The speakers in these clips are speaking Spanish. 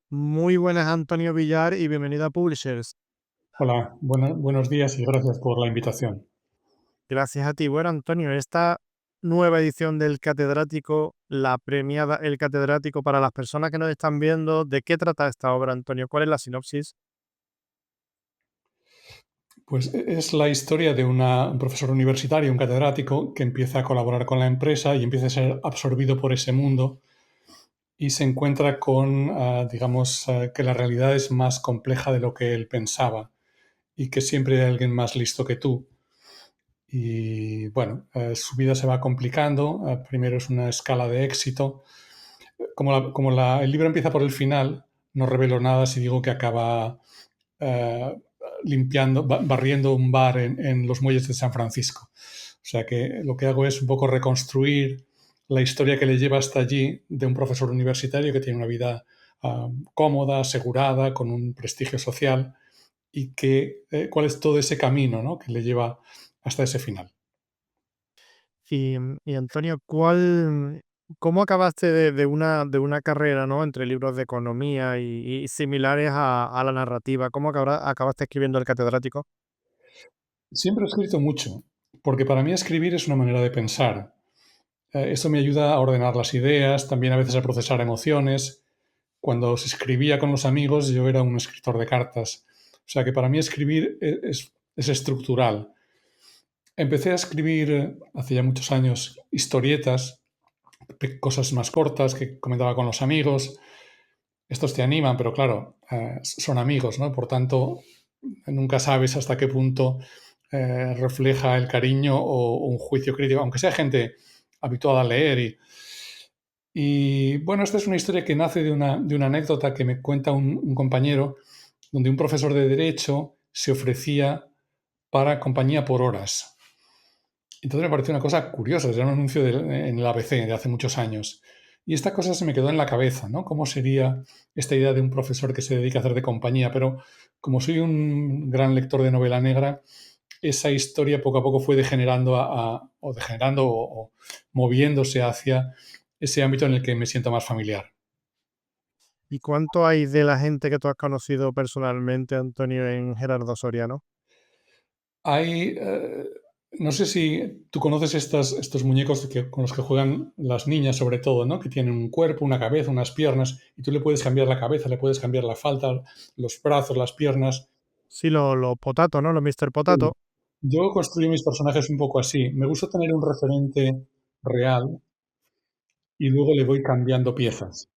Muy buenas, Antonio Villar, y bienvenido a Publishers. Hola, buenos días y gracias por la invitación. Gracias a ti. Bueno, Antonio, esta nueva edición del Catedrático, la premiada El Catedrático, para las personas que nos están viendo, ¿de qué trata esta obra, Antonio? ¿Cuál es la sinopsis? Pues es la historia de un profesor universitario, un catedrático, que empieza a colaborar con la empresa y empieza a ser absorbido por ese mundo y se encuentra con, digamos, que la realidad es más compleja de lo que él pensaba y que siempre hay alguien más listo que tú. Y bueno, su vida se va complicando. Primero es una escala de éxito. El libro empieza por el final, no revelo nada si digo que acaba eh, barriendo un bar en los muelles de San Francisco. O sea que lo que hago es un poco reconstruir la historia que le lleva hasta allí de un profesor universitario que tiene una vida cómoda, asegurada, con un prestigio social y cuál es todo ese camino, ¿no?, que le lleva hasta ese final. Y Antonio, ¿cómo acabaste de una carrera, ¿no? Entre libros de economía y similares a la narrativa? ¿Cómo acabaste escribiendo El Catedrático? Siempre he escrito mucho, porque para mí escribir es una manera de pensar. Esto me ayuda a ordenar las ideas, también a veces a procesar emociones. Cuando se escribía con los amigos, yo era un escritor de cartas. O sea que para mí escribir es estructural. Empecé a escribir hace ya muchos años historietas, cosas más cortas que comentaba con los amigos. Estos te animan, pero claro, son amigos, ¿no? Por tanto, nunca sabes hasta qué punto refleja el cariño o un juicio crítico, aunque sea gente habituada a leer. Y bueno, esta es una historia que nace de una anécdota que me cuenta un compañero, donde un profesor de derecho se ofrecía para compañía por horas. Entonces me pareció una cosa curiosa, era un anuncio en el ABC de hace muchos años. Y esta cosa se me quedó en la cabeza, ¿no? ¿Cómo sería esta idea de un profesor que se dedica a hacer de compañía? Pero como soy un gran lector de novela negra, esa historia poco a poco fue o moviéndose hacia ese ámbito en el que me siento más familiar. ¿Y cuánto hay de la gente que tú has conocido personalmente, Antonio, en Gerardo Soriano? Hay, no sé si tú conoces estos muñecos con los que juegan las niñas, sobre todo, ¿no? Que tienen un cuerpo, una cabeza, unas piernas, y tú le puedes cambiar la cabeza, le puedes cambiar la falda, los brazos, las piernas. Sí, los Potato, ¿no? Los Mr. Sí. Potato. Yo construyo mis personajes un poco así. Me gusta tener un referente real y luego le voy cambiando piezas,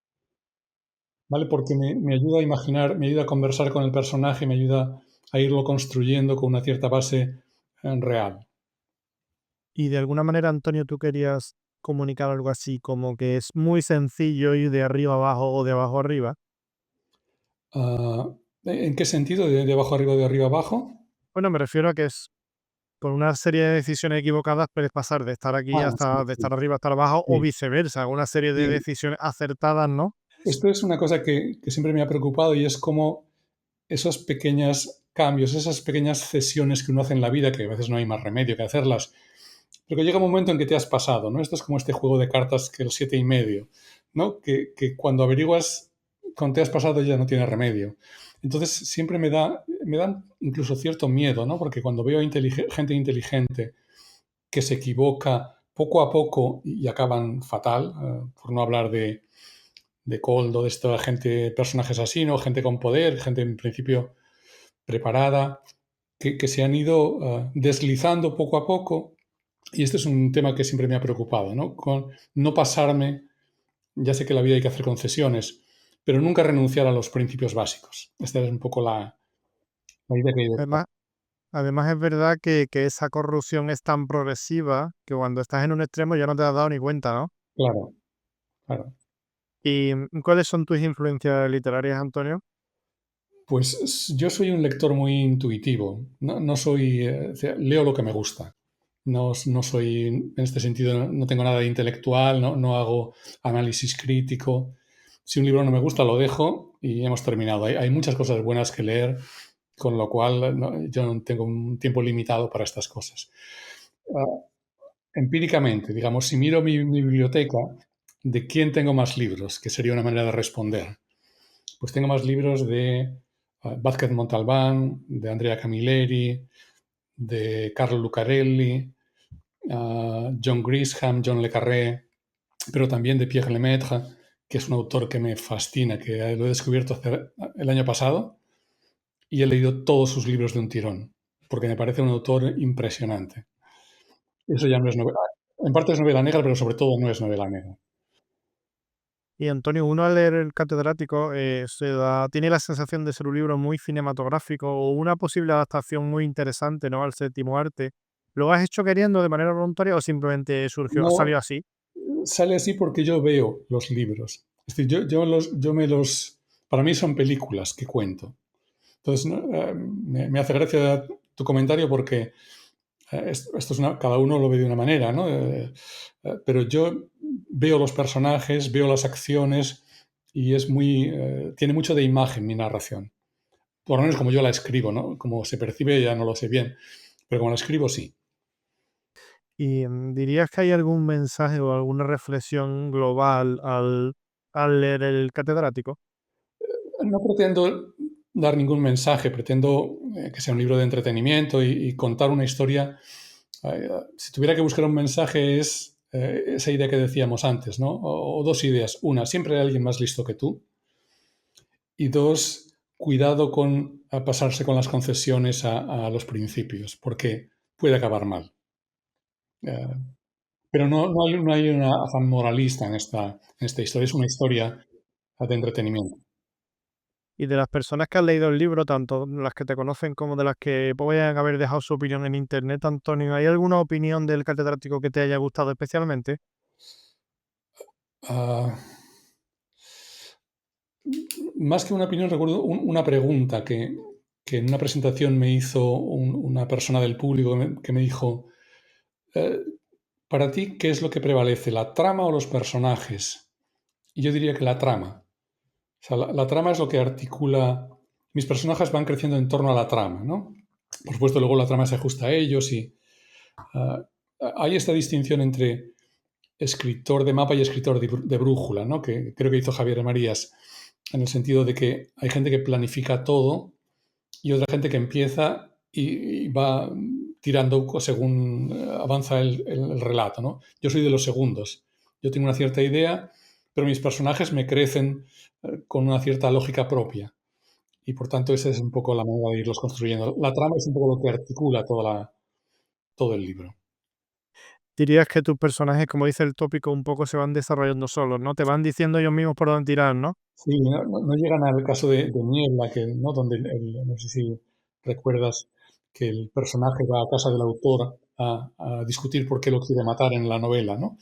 ¿vale? Porque me ayuda a imaginar, me ayuda a conversar con el personaje, me ayuda a irlo construyendo con una cierta base real. Y de alguna manera, Antonio, tú querías comunicar algo así, como que es muy sencillo ir de arriba abajo o de abajo arriba. Ah, ¿en qué sentido? ¿De abajo arriba, de arriba abajo? Bueno, me refiero a que es con una serie de decisiones equivocadas puedes pasar de estar aquí Sí, hasta de sí, estar arriba a estar abajo o sí, viceversa, una serie de sí. decisiones acertadas, ¿no? Esto es una cosa que siempre me ha preocupado y es como esos pequeños cambios, esas pequeñas cesiones que uno hace en la vida, que a veces no hay más remedio que hacerlas, pero que llega un momento en que te has pasado, ¿no? Esto es como este juego de cartas que el 7,5, ¿no? Que cuando averiguas, cuando te has pasado ya no tiene remedio. Entonces siempre me da incluso cierto miedo, ¿no? Porque cuando veo gente inteligente que se equivoca poco a poco y acaban fatal, por no hablar de Coldo, de esta gente, personajes así, ¿no? Gente con poder, gente en principio preparada, que se han ido deslizando poco a poco. Y este es un tema que siempre me ha preocupado, ¿no? Con no pasarme, ya sé que en la vida hay que hacer concesiones, pero nunca renunciar a los principios básicos. Esta es un poco la idea que hay detrás. Además, además es verdad que esa corrupción es tan progresiva que cuando estás en un extremo ya no te has dado ni cuenta, ¿no? Claro, claro. ¿Y cuáles son tus influencias literarias, Antonio? Pues yo soy un lector muy intuitivo. No soy, o sea, leo lo que me gusta. No soy, en este sentido, no tengo nada de intelectual, no hago análisis crítico. Si un libro no me gusta, lo dejo y hemos terminado. Hay muchas cosas buenas que leer, con lo cual yo no tengo un tiempo limitado para estas cosas. Ah, empíricamente, digamos, si miro mi biblioteca, ¿de quién tengo más libros? Que sería una manera de responder. pues tengo más libros de Vázquez Montalbán, de Andrea Camilleri, de Carlo Lucarelli, John Grisham, John le Carré, pero también de Pierre Lemaitre, que es un autor que me fascina, que lo he descubierto el año pasado y he leído todos sus libros de un tirón, porque me parece un autor impresionante. Eso ya no es novela. En parte es novela negra, pero sobre todo no es novela negra. Y Antonio, uno al leer el catedrático tiene la sensación de ser un libro muy cinematográfico o una posible adaptación muy interesante, ¿no? Al séptimo arte. ¿Lo has hecho queriendo de manera voluntaria o simplemente ha No salido así? sale así porque yo veo los libros. Es decir, para mí son películas que cuento. Entonces, ¿no? Me hace gracia tu comentario porque esto es cada uno lo ve de una manera, ¿no? Pero yo veo los personajes, veo las acciones y tiene mucho de imagen mi narración. Por lo menos como yo la escribo, ¿no? Como se percibe ya no lo sé bien, pero como la escribo sí. ¿Y dirías que hay algún mensaje o alguna reflexión global al leer el catedrático? No pretendo dar ningún mensaje, pretendo que sea un libro de entretenimiento y contar una historia. Si tuviera que buscar un mensaje es esa idea que decíamos antes, ¿no? O dos ideas. Una, siempre hay alguien más listo que tú. Y dos, cuidado con pasarse con las concesiones a los principios, porque puede acabar mal. Eh, pero no hay una afán moralista en esta historia, es una historia de entretenimiento. Y de las personas que han leído el libro, tanto las que te conocen como de las que pueden haber dejado su opinión en internet, Antonio, ¿hay alguna opinión del catedrático que te haya gustado especialmente? Ah, más que una opinión, recuerdo una pregunta que en una presentación me hizo una persona del público que me dijo, eh, para ti, ¿qué es lo que prevalece, la trama o los personajes? Y yo diría que la trama. O sea, la trama es lo que articula. Mis personajes van creciendo en torno a la trama, ¿no? Por supuesto, luego la trama se ajusta a ellos y ah, hay esta distinción entre escritor de mapa y escritor de brújula, ¿no? Que creo que hizo Javier Marías, en el sentido de que hay gente que planifica todo y otra gente que empieza y va tirando según avanza el relato, ¿no? Yo soy de los segundos. Yo tengo una cierta idea, pero mis personajes me crecen con una cierta lógica propia. Y por tanto, esa es un poco la manera de irlos construyendo. La trama es un poco lo que articula todo el libro. Dirías que tus personajes, como dice el tópico, un poco se van desarrollando solos, ¿no? Te van diciendo ellos mismos por dónde tirar, ¿no? Sí, no llegan al caso de Niebla, ¿no? Donde no sé si recuerdas que el personaje va a casa del autor a discutir por qué lo quiere matar en la novela, ¿no?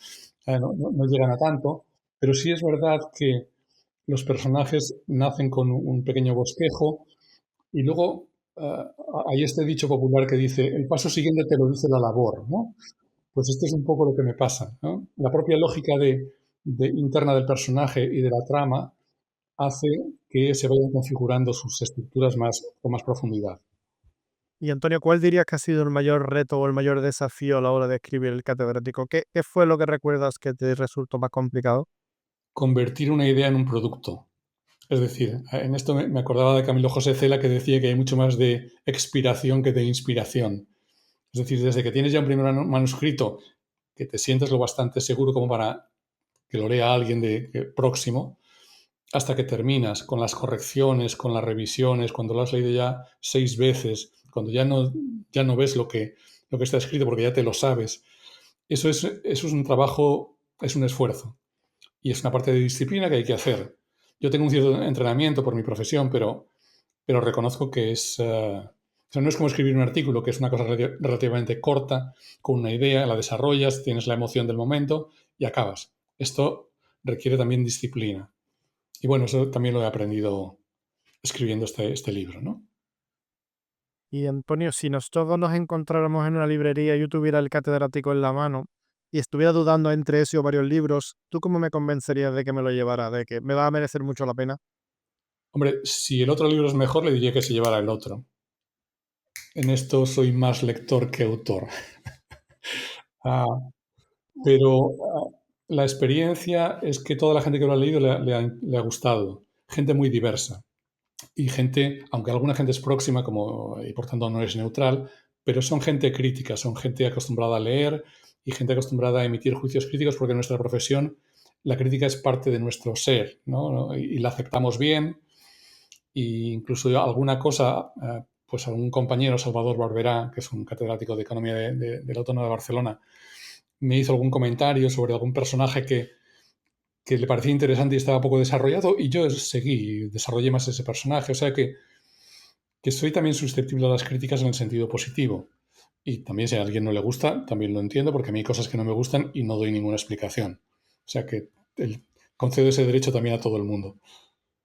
No llegan a tanto, pero sí es verdad que los personajes nacen con un pequeño bosquejo y luego hay este dicho popular que dice, el paso siguiente te lo dice la labor, ¿no? Pues esto es un poco lo que me pasa, ¿no? La propia lógica interna del personaje y de la trama hace que se vayan configurando sus estructuras con más profundidad. Y Antonio, ¿cuál dirías que ha sido el mayor reto o el mayor desafío a la hora de escribir el catedrático? ¿Qué fue lo que recuerdas que te resultó más complicado? Convertir una idea en un producto. Es decir, en esto me acordaba de Camilo José Cela que decía que hay mucho más de expiración que de inspiración. Es decir, desde que tienes ya un primer manuscrito que te sientes lo bastante seguro como para que lo lea alguien próximo, hasta que terminas con las correcciones, con las revisiones, cuando lo has leído ya 6 veces, cuando ya no ves lo que está escrito porque ya te lo sabes. Eso es un trabajo, es un esfuerzo y es una parte de disciplina que hay que hacer. Yo tengo un cierto entrenamiento por mi profesión, pero reconozco que o sea, no es como escribir un artículo, que es una cosa relativamente corta, con una idea, la desarrollas, tienes la emoción del momento y acabas. Esto requiere también disciplina. Y bueno, eso también lo he aprendido escribiendo este libro, ¿no? Y Antonio, si nosotros nos encontráramos en una librería y yo tuviera el catedrático en la mano y estuviera dudando entre ese o varios libros, ¿tú cómo me convencerías de que me lo llevara, de que me va a merecer mucho la pena? Hombre, si el otro libro es mejor, le diría que se llevara el otro. En esto soy más lector que autor. Ah, pero la experiencia es que toda la gente que lo ha leído le ha gustado. gente muy diversa y gente, aunque alguna gente es próxima como, y por tanto no es neutral, pero son gente crítica, son gente acostumbrada a leer y gente acostumbrada a emitir juicios críticos porque en nuestra profesión la crítica es parte de nuestro ser, ¿no? Y la aceptamos bien e incluso yo alguna cosa, pues algún compañero, Salvador Barberá, que es un catedrático de Economía de la Autónoma de Barcelona, me hizo algún comentario sobre algún personaje que le parecía interesante y estaba poco desarrollado y yo seguí, desarrollé más ese personaje. O sea que soy también susceptible a las críticas en el sentido positivo. Y también si a alguien no le gusta, también lo entiendo porque a mí hay cosas que no me gustan y no doy ninguna explicación. O sea que concedo ese derecho también a todo el mundo.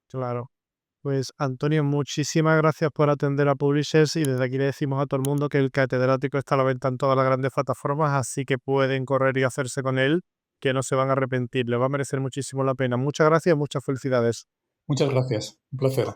Claro. Pues Antonio, muchísimas gracias por atender a Publishers y desde aquí le decimos a todo el mundo que el catedrático está a la venta en todas las grandes plataformas, así que pueden correr y hacerse con él, que no se van a arrepentir, les va a merecer muchísimo la pena. Muchas gracias, muchas felicidades. Muchas gracias. Un placer.